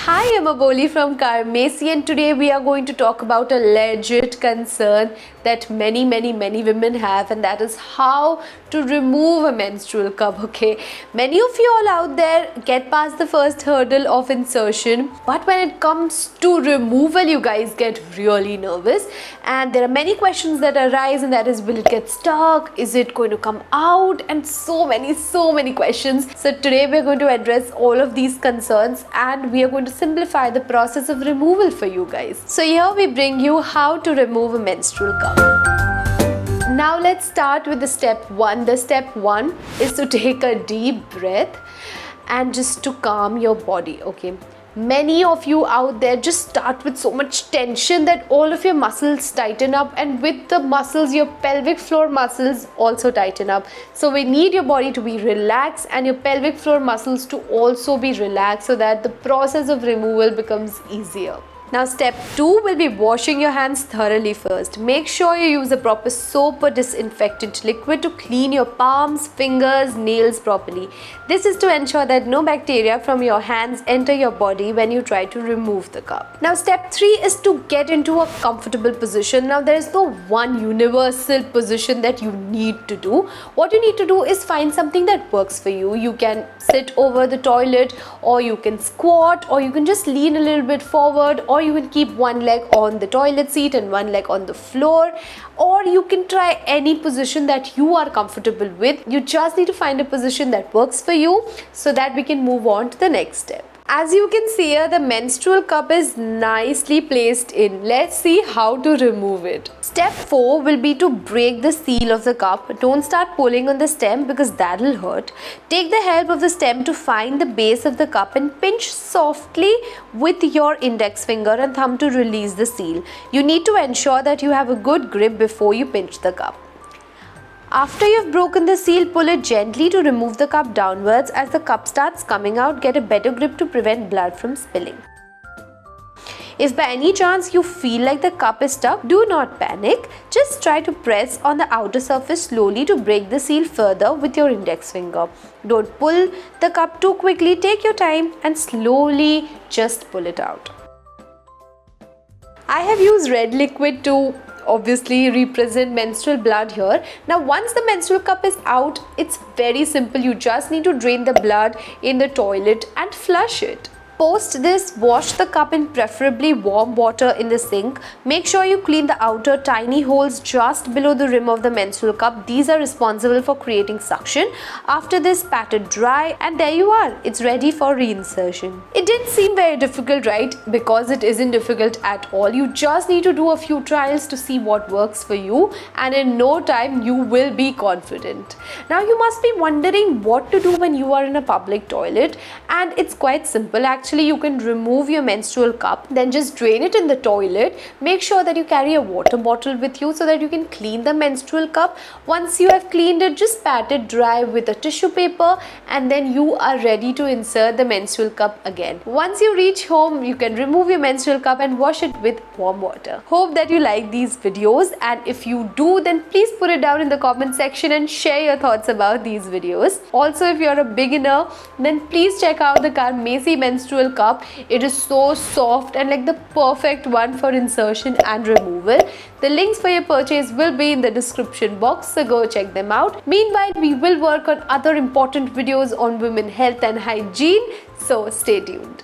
Hi, I'm Aboli from Karmesi, and today we are going to talk about a legit concern that many women have, and that is how to remove a menstrual cup. Okay, many of you all out there get past the first hurdle of insertion, but when it comes to removal, you guys get really nervous, and there are many questions that arise, and that is, will it get stuck? Is it going to come out? And so many questions. So today we are going to address all of these concerns, and we are going to simplify the process of removal for you guys. So here we bring you how to remove a menstrual cup. Now let's start with the step one. The step one is to take a deep breath and just to calm your body. Okay, many of you out there just start with so much tension that all of your muscles tighten up, and with the muscles your pelvic floor muscles also tighten up. So we need your body to be relaxed and your pelvic floor muscles to also be relaxed so that the process of removal becomes easier. Now step 2 will be washing your hands thoroughly first. Make sure you use a proper soap or disinfectant liquid to clean your palms, fingers, nails properly. This is to ensure that no bacteria from your hands enter your body when you try to remove the cup. Now step 3 is to get into a comfortable position. Now there is no one universal position that you need to do. What you need to do is find something that works for you. You can sit over the toilet, or you can squat, or you can just lean a little bit forward, or you can keep one leg on the toilet seat and one leg on the floor, or you can try any position that you are comfortable with. You just need to find a position that works for you so that we can move on to the next step. As you can see here, the menstrual cup is nicely placed in. Let's see how to remove it. Step 4 will be to break the seal of the cup. Don't start pulling on the stem because that will hurt. Take the help of the stem to find the base of the cup and pinch softly with your index finger and thumb to release the seal. You need to ensure that you have a good grip before you pinch the cup. After you've broken the seal, pull it gently to remove the cup downwards. As the cup starts coming out, get a better grip to prevent blood from spilling. If by any chance you feel like the cup is stuck, do not panic. Just try to press on the outer surface slowly to break the seal further with your index finger. Don't pull the cup too quickly. Take your time and slowly just pull it out. I have used red liquid to obviously represent menstrual blood here. Now once the menstrual cup is out, it's very simple. You just need to drain the blood in the toilet and flush it. Post this, wash the cup in preferably warm water in the sink. Make sure you clean the outer tiny holes just below the rim of the menstrual cup. These are responsible for creating suction. After this, pat it dry, and there you are. It's ready for reinsertion. It didn't seem very difficult, right? Because it isn't difficult at all. You just need to do a few trials to see what works for you, and in no time you will be confident. Now you must be wondering what to do when you are in a public toilet, and it's quite simple actually. You can remove your menstrual cup, then just drain it in the toilet. Make sure that you carry a water bottle with you so that you can clean the menstrual cup. Once you have cleaned it, just pat it dry with a tissue paper, and then you are ready to insert the menstrual cup again. Once you reach home, you can remove your menstrual cup and wash it with warm water. Hope that you like these videos, and if you do, then please put it down in the comment section and share your thoughts about these videos. Also, if you're a beginner, then please check out the Karmesi menstrual cup. It is so soft and like the perfect one for insertion and removal. The links for your purchase will be in the description box, so go check them out. Meanwhile, we will work on other important videos on women health and hygiene, so stay tuned.